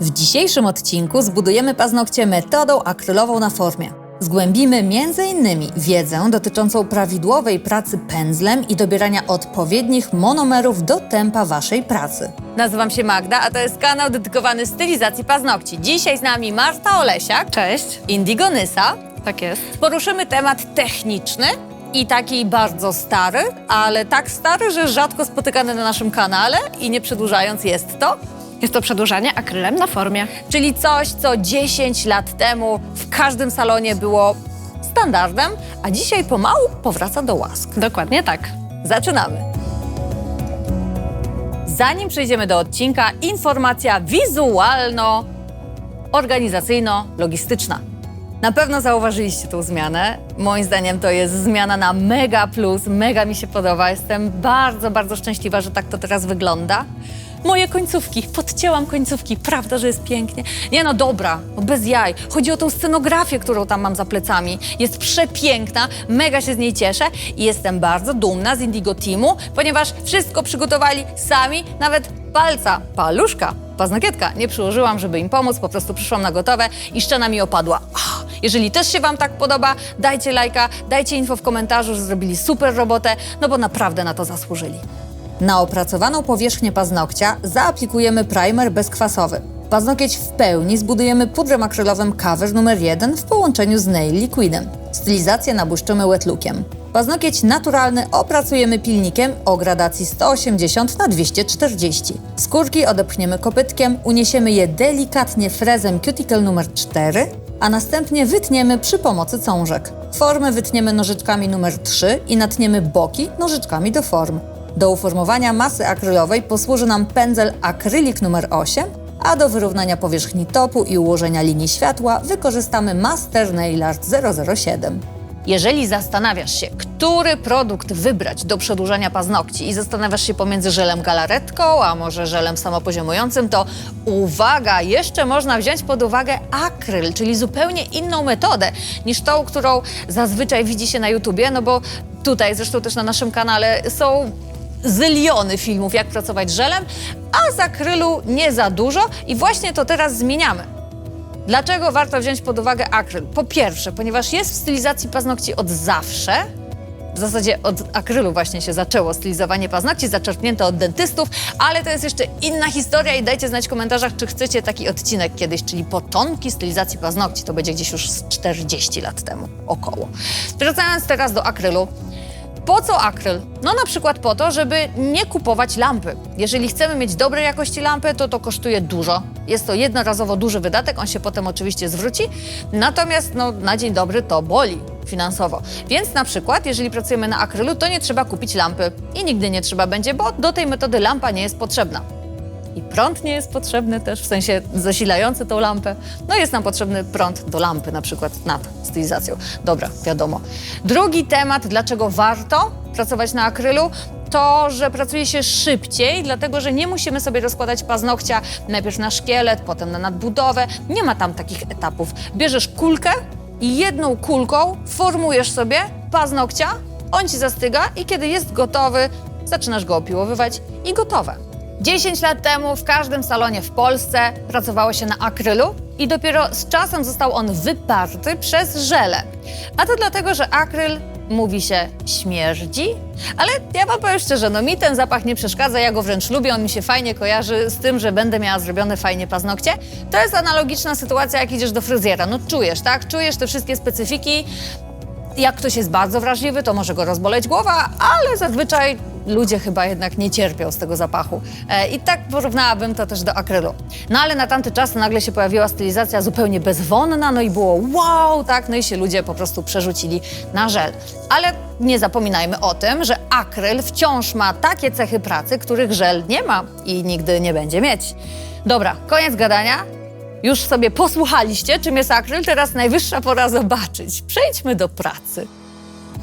W dzisiejszym odcinku zbudujemy paznokcie metodą akrylową na formie. Zgłębimy m.in. wiedzę dotyczącą prawidłowej pracy pędzlem i dobierania odpowiednich monomerów do tempa Waszej pracy. Nazywam się Magda, a to jest kanał dedykowany stylizacji paznokci. Dzisiaj z nami Marta Olesiak. Cześć. Indigo Nysa. Tak jest. Poruszymy temat techniczny i taki bardzo stary, ale tak stary, że rzadko spotykany na naszym kanale i nie przedłużając jest to... Jest to przedłużanie akrylem na formie. Czyli coś, co 10 lat temu w każdym salonie było standardem, a dzisiaj pomału powraca do łask. Dokładnie tak. Zaczynamy! Zanim przejdziemy do odcinka, informacja wizualno-organizacyjno-logistyczna. Na pewno zauważyliście tą zmianę. Moim zdaniem to jest zmiana na mega plus, mega mi się podoba. Jestem bardzo, bardzo szczęśliwa, że tak to teraz wygląda. Moje końcówki, podcięłam końcówki, prawda, że jest pięknie? Nie no dobra, bez jaj. Chodzi o tą scenografię, którą tam mam za plecami. Jest przepiękna, mega się z niej cieszę i jestem bardzo dumna z Indigo Teamu, ponieważ wszystko przygotowali sami, nawet palca, paluszka, paznokietka nie przyłożyłam, żeby im pomóc, po prostu przyszłam na gotowe i szczena mi opadła. Jeżeli też się Wam tak podoba, dajcie lajka, dajcie info w komentarzu, że zrobili super robotę, no bo naprawdę na to zasłużyli. Na opracowaną powierzchnię paznokcia zaaplikujemy primer bezkwasowy. Paznokieć w pełni zbudujemy pudrem akrylowym Cover numer 1 w połączeniu z Nail Liquidem. Stylizację nabłyszczymy wet lookiem. Paznokieć naturalny opracujemy pilnikiem o gradacji 180 na 240. Skórki odepchniemy kopytkiem, uniesiemy je delikatnie frezem cuticle numer 4, a następnie wytniemy przy pomocy cążek. Formy wytniemy nożyczkami numer 3 i natniemy boki nożyczkami do form. Do uformowania masy akrylowej posłuży nam pędzel akrylik numer 8, a do wyrównania powierzchni topu i ułożenia linii światła wykorzystamy Master Nail Art 007. Jeżeli zastanawiasz się, który produkt wybrać do przedłużania paznokci i zastanawiasz się pomiędzy żelem galaretką, a może żelem samopoziomującym, to uwaga, jeszcze można wziąć pod uwagę akryl, czyli zupełnie inną metodę niż tą, którą zazwyczaj widzi się na YouTubie, no bo tutaj zresztą też na naszym kanale są zyliony filmów, jak pracować żelem, a z akrylu nie za dużo i właśnie to teraz zmieniamy. Dlaczego warto wziąć pod uwagę akryl? Po pierwsze, ponieważ jest w stylizacji paznokci od zawsze. W zasadzie od akrylu właśnie się zaczęło stylizowanie paznokci, zaczerpnięte od dentystów, ale to jest jeszcze inna historia i dajcie znać w komentarzach, czy chcecie taki odcinek kiedyś, czyli początki stylizacji paznokci. To będzie gdzieś już z 40 lat temu, około. Wracając teraz do akrylu. Po co akryl? No na przykład po to, żeby nie kupować lampy. Jeżeli chcemy mieć dobrej jakości lampy, to kosztuje dużo. Jest to jednorazowo duży wydatek, on się potem oczywiście zwróci, natomiast no, na dzień dobry to boli finansowo. Więc na przykład, jeżeli pracujemy na akrylu, to nie trzeba kupić lampy i nigdy nie trzeba będzie, bo do tej metody lampa nie jest potrzebna. I prąd nie jest potrzebny też, w sensie zasilający tą lampę. No jest nam potrzebny prąd do lampy, na przykład nad stylizacją. Dobra, wiadomo. Drugi temat, dlaczego warto pracować na akrylu, to, że pracuje się szybciej, dlatego że nie musimy sobie rozkładać paznokcia najpierw na szkielet, potem na nadbudowę. Nie ma tam takich etapów. Bierzesz kulkę i jedną kulką formujesz sobie paznokcia, on ci zastyga i kiedy jest gotowy, zaczynasz go opiłowywać i gotowe. 10 lat temu w każdym salonie w Polsce pracowało się na akrylu i dopiero z czasem został on wyparty przez żele. A to dlatego, że akryl, mówi się, śmierdzi, ale ja wam powiem szczerze, no mi ten zapach nie przeszkadza, ja go wręcz lubię, on mi się fajnie kojarzy z tym, że będę miała zrobione fajnie paznokcie. To jest analogiczna sytuacja, jak idziesz do fryzjera, no czujesz, tak? Czujesz te wszystkie specyfiki. Jak ktoś jest bardzo wrażliwy, to może go rozboleć głowa, ale zazwyczaj ludzie chyba jednak nie cierpią z tego zapachu. I tak porównałabym to też do akrylu. No ale na tamte czasy nagle się pojawiła stylizacja zupełnie bezwonna, no i było wow, tak? No i się ludzie po prostu przerzucili na żel. Ale nie zapominajmy o tym, że akryl wciąż ma takie cechy pracy, których żel nie ma i nigdy nie będzie mieć. Dobra, koniec gadania. Już sobie posłuchaliście, czym jest akryl, teraz najwyższa pora zobaczyć. Przejdźmy do pracy.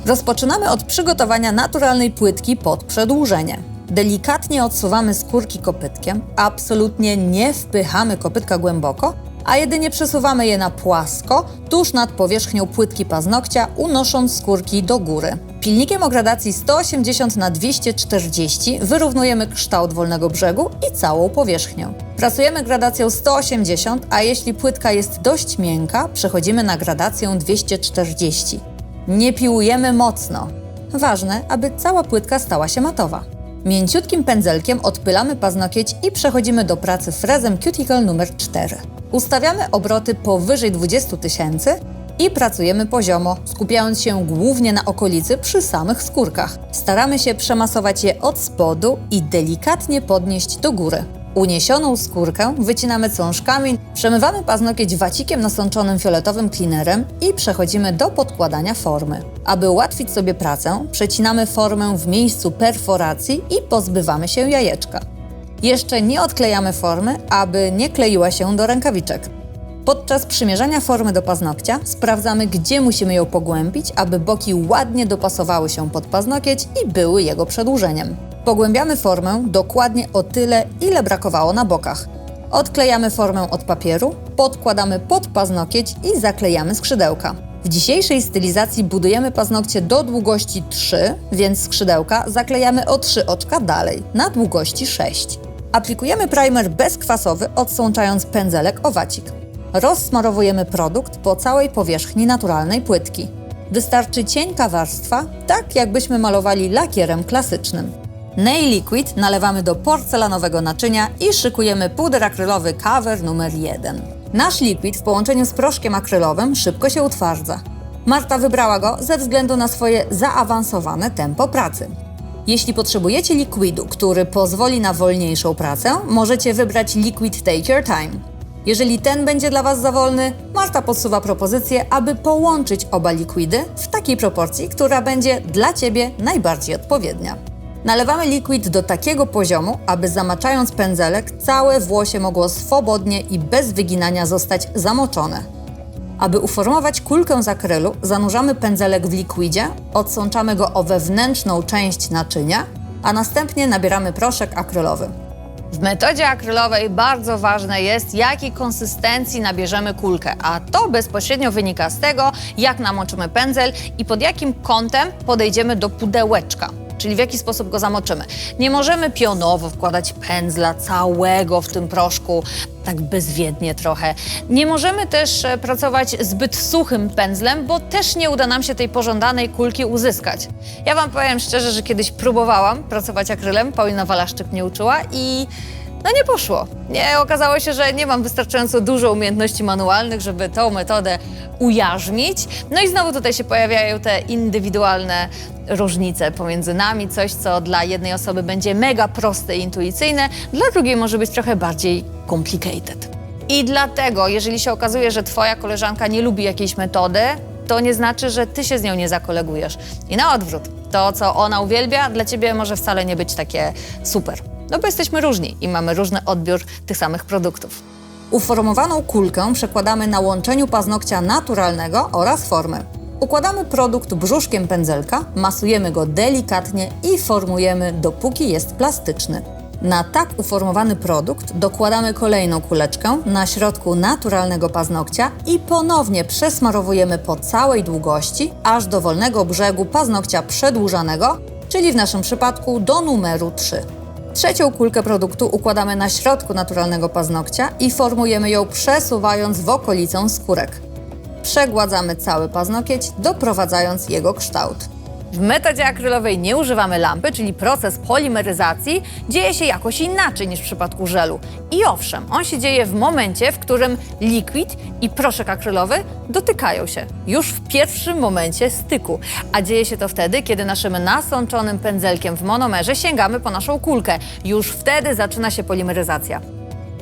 Rozpoczynamy od przygotowania naturalnej płytki pod przedłużenie. Delikatnie odsuwamy skórki kopytkiem, absolutnie nie wpychamy kopytka głęboko, a jedynie przesuwamy je na płasko, tuż nad powierzchnią płytki paznokcia, unosząc skórki do góry. Pilnikiem o gradacji 180 na 240 wyrównujemy kształt wolnego brzegu i całą powierzchnię. Pracujemy gradacją 180, a jeśli płytka jest dość miękka, przechodzimy na gradację 240. Nie piłujemy mocno. Ważne, aby cała płytka stała się matowa. Mięciutkim pędzelkiem odpylamy paznokieć i przechodzimy do pracy frezem cuticle numer 4. Ustawiamy obroty powyżej 20 000 i pracujemy poziomo, skupiając się głównie na okolicy przy samych skórkach. Staramy się przemasować je od spodu i delikatnie podnieść do góry. Uniesioną skórkę wycinamy cążkami, przemywamy paznokieć wacikiem nasączonym fioletowym cleanerem i przechodzimy do podkładania formy. Aby ułatwić sobie pracę, przecinamy formę w miejscu perforacji i pozbywamy się jajeczka. Jeszcze nie odklejamy formy, aby nie kleiła się do rękawiczek. Podczas przymierzania formy do paznokcia sprawdzamy, gdzie musimy ją pogłębić, aby boki ładnie dopasowały się pod paznokieć i były jego przedłużeniem. Pogłębiamy formę dokładnie o tyle, ile brakowało na bokach. Odklejamy formę od papieru, podkładamy pod paznokieć i zaklejamy skrzydełka. W dzisiejszej stylizacji budujemy paznokcie do długości 3, więc skrzydełka zaklejamy o 3 oczka dalej, na długości 6. Aplikujemy primer bezkwasowy, odsączając pędzelek o wacik. Rozsmarowujemy produkt po całej powierzchni naturalnej płytki. Wystarczy cienka warstwa, tak jakbyśmy malowali lakierem klasycznym. Nail Liquid nalewamy do porcelanowego naczynia i szykujemy puder akrylowy Cover numer 1. Nasz liquid w połączeniu z proszkiem akrylowym szybko się utwardza. Marta wybrała go ze względu na swoje zaawansowane tempo pracy. Jeśli potrzebujecie likwidu, który pozwoli na wolniejszą pracę, możecie wybrać Liquid Take Your Time. Jeżeli ten będzie dla Was za wolny, Marta podsuwa propozycję, aby połączyć oba likwidy w takiej proporcji, która będzie dla Ciebie najbardziej odpowiednia. Nalewamy liquid do takiego poziomu, aby zamaczając pędzelek, całe włosie mogło swobodnie i bez wyginania zostać zamoczone. Aby uformować kulkę z akrylu, zanurzamy pędzelek w likwidzie, odsączamy go o wewnętrzną część naczynia, a następnie nabieramy proszek akrylowy. W metodzie akrylowej bardzo ważne jest, jakiej konsystencji nabierzemy kulkę, a to bezpośrednio wynika z tego, jak namoczymy pędzel i pod jakim kątem podejdziemy do pudełeczka, czyli w jaki sposób go zamoczymy. Nie możemy pionowo wkładać pędzla całego w tym proszku, tak bezwiednie trochę. Nie możemy też pracować zbyt suchym pędzlem, bo też nie uda nam się tej pożądanej kulki uzyskać. Ja Wam powiem szczerze, że kiedyś próbowałam pracować akrylem, Paulina Walaszczyk mnie uczyła i no nie poszło. Nie, okazało się, że nie mam wystarczająco dużo umiejętności manualnych, żeby tą metodę ujarzmić. No i znowu tutaj się pojawiają te indywidualne różnice pomiędzy nami. Coś, co dla jednej osoby będzie mega proste i intuicyjne, dla drugiej może być trochę bardziej complicated. I dlatego, jeżeli się okazuje, że Twoja koleżanka nie lubi jakiejś metody, to nie znaczy, że Ty się z nią nie zakolegujesz. I na odwrót, to, co ona uwielbia, dla Ciebie może wcale nie być takie super. No bo jesteśmy różni i mamy różny odbiór tych samych produktów. Uformowaną kulkę przekładamy na łączeniu paznokcia naturalnego oraz formy. Układamy produkt brzuszkiem pędzelka, masujemy go delikatnie i formujemy, dopóki jest plastyczny. Na tak uformowany produkt dokładamy kolejną kuleczkę na środku naturalnego paznokcia i ponownie przesmarowujemy po całej długości, aż do wolnego brzegu paznokcia przedłużanego, czyli w naszym przypadku do numeru 3. Trzecią kulkę produktu układamy na środku naturalnego paznokcia i formujemy ją przesuwając w okolicę skórek. Przegładzamy cały paznokieć, doprowadzając jego kształt. W metodzie akrylowej nie używamy lampy, czyli proces polimeryzacji dzieje się jakoś inaczej niż w przypadku żelu. I owszem, on się dzieje w momencie, w którym likwid i proszek akrylowy dotykają się, już w pierwszym momencie styku. A dzieje się to wtedy, kiedy naszym nasączonym pędzelkiem w monomerze sięgamy po naszą kulkę. Już wtedy zaczyna się polimeryzacja.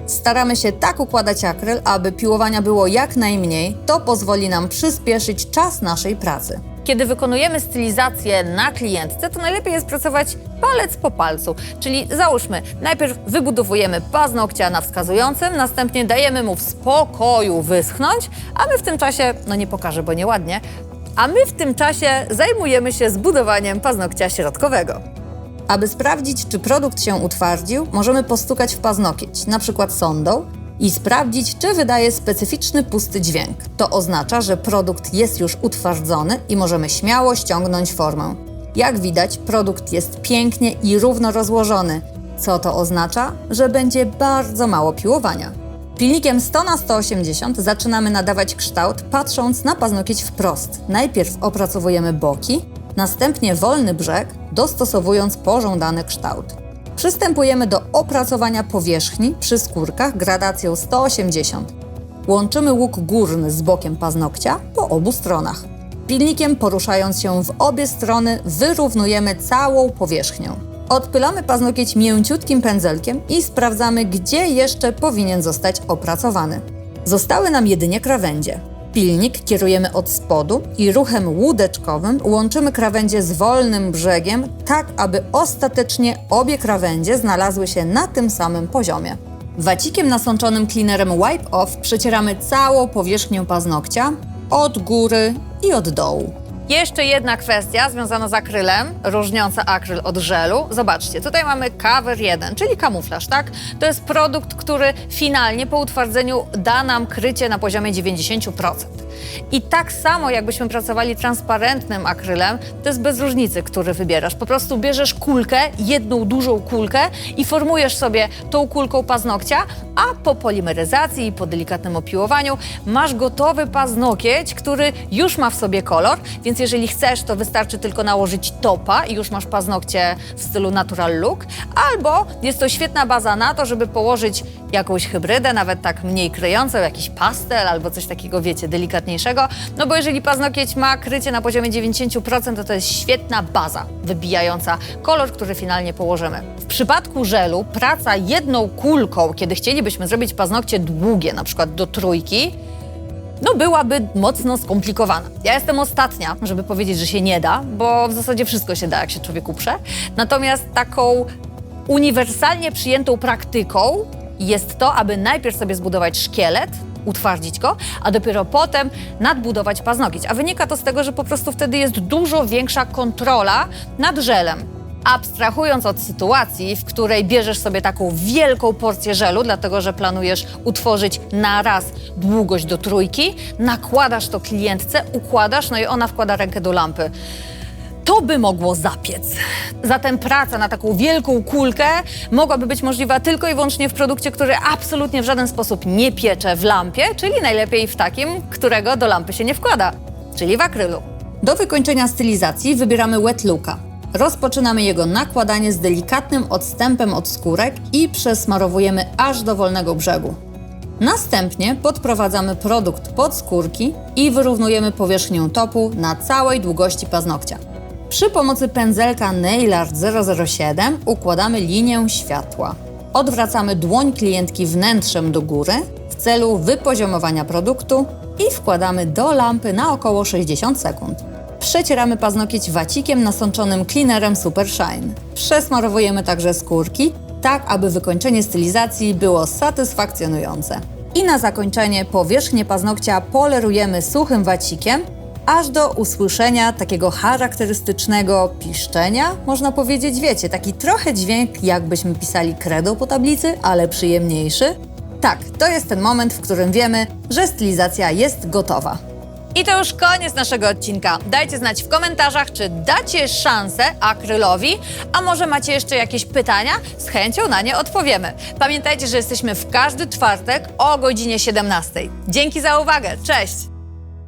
Staramy się tak układać akryl, aby piłowania było jak najmniej. To pozwoli nam przyspieszyć czas naszej pracy. Kiedy wykonujemy stylizację na klientce, to najlepiej jest pracować palec po palcu. Czyli załóżmy, najpierw wybudowujemy paznokcia na wskazującym, następnie dajemy mu w spokoju wyschnąć, a my w tym czasie, no nie pokażę, bo nieładnie, a my w tym czasie zajmujemy się zbudowaniem paznokcia środkowego. Aby sprawdzić, czy produkt się utwardził, możemy postukać w paznokieć, na przykład sondą, i sprawdzić, czy wydaje specyficzny pusty dźwięk. To oznacza, że produkt jest już utwardzony i możemy śmiało ściągnąć formę. Jak widać, produkt jest pięknie i równo rozłożony. Co to oznacza? Że będzie bardzo mało piłowania. Pilnikiem 100/180 zaczynamy nadawać kształt, patrząc na paznokieć wprost. Najpierw opracowujemy boki, następnie wolny brzeg, dostosowując pożądany kształt. Przystępujemy do opracowania powierzchni przy skórkach gradacją 180. Łączymy łuk górny z bokiem paznokcia po obu stronach. Pilnikiem, poruszając się w obie strony, wyrównujemy całą powierzchnię. Odpylamy paznokieć mięciutkim pędzelkiem i sprawdzamy, gdzie jeszcze powinien zostać opracowany. Zostały nam jedynie krawędzie. Pilnik kierujemy od spodu i ruchem łódeczkowym łączymy krawędzie z wolnym brzegiem, tak aby ostatecznie obie krawędzie znalazły się na tym samym poziomie. Wacikiem nasączonym cleanerem Wipe Off przecieramy całą powierzchnię paznokcia od góry i od dołu. Jeszcze jedna kwestia związana z akrylem, różniąca akryl od żelu. Zobaczcie, tutaj mamy Cover 1, czyli kamuflaż, tak? To jest produkt, który finalnie po utwardzeniu da nam krycie na poziomie 90%. I tak samo jakbyśmy pracowali transparentnym akrylem, to jest bez różnicy, który wybierasz. Po prostu bierzesz kulkę, jedną dużą kulkę i formujesz sobie tą kulką paznokcia, a po polimeryzacji i po delikatnym opiłowaniu masz gotowy paznokieć, który już ma w sobie kolor, więc jeżeli chcesz, to wystarczy tylko nałożyć topa i już masz paznokcie w stylu natural look, albo jest to świetna baza na to, żeby położyć jakąś hybrydę, nawet tak mniej kryjącą, jakiś pastel albo coś takiego, wiecie, delikatniejszego, no bo jeżeli paznokieć ma krycie na poziomie 90%, to jest świetna baza wybijająca kolor, który finalnie położymy. W przypadku żelu praca jedną kulką, kiedy chcielibyśmy zrobić paznokcie długie, na przykład do 3, no byłaby mocno skomplikowana. Ja jestem ostatnia, żeby powiedzieć, że się nie da, bo w zasadzie wszystko się da, jak się człowiek uprze. Natomiast taką uniwersalnie przyjętą praktyką jest to, aby najpierw sobie zbudować szkielet, utwardzić go, a dopiero potem nadbudować paznokieć. A wynika to z tego, że po prostu wtedy jest dużo większa kontrola nad żelem. Abstrahując od sytuacji, w której bierzesz sobie taką wielką porcję żelu, dlatego że planujesz utworzyć na raz długość do 3, nakładasz to klientce, układasz, no i ona wkłada rękę do lampy. To by mogło zapiec. Zatem praca na taką wielką kulkę mogłaby być możliwa tylko i wyłącznie w produkcie, który absolutnie w żaden sposób nie piecze w lampie, czyli najlepiej w takim, którego do lampy się nie wkłada, czyli w akrylu. Do wykończenia stylizacji wybieramy wet looka. Rozpoczynamy jego nakładanie z delikatnym odstępem od skórek i przesmarowujemy aż do wolnego brzegu. Następnie podprowadzamy produkt pod skórki i wyrównujemy powierzchnię topu na całej długości paznokcia. Przy pomocy pędzelka Nail Art 007 układamy linię światła. Odwracamy dłoń klientki wnętrzem do góry w celu wypoziomowania produktu i wkładamy do lampy na około 60 sekund. Przecieramy paznokieć wacikiem nasączonym cleanerem Super Shine. Przesmarowujemy także skórki, tak aby wykończenie stylizacji było satysfakcjonujące. I na zakończenie powierzchnię paznokcia polerujemy suchym wacikiem, aż do usłyszenia takiego charakterystycznego piszczenia, można powiedzieć, wiecie, taki trochę dźwięk, jakbyśmy pisali credo po tablicy, ale przyjemniejszy. Tak, to jest ten moment, w którym wiemy, że stylizacja jest gotowa. I to już koniec naszego odcinka. Dajcie znać w komentarzach, czy dacie szansę akrylowi, a może macie jeszcze jakieś pytania? Z chęcią na nie odpowiemy. Pamiętajcie, że jesteśmy w każdy czwartek o godzinie 17. Dzięki za uwagę. Cześć!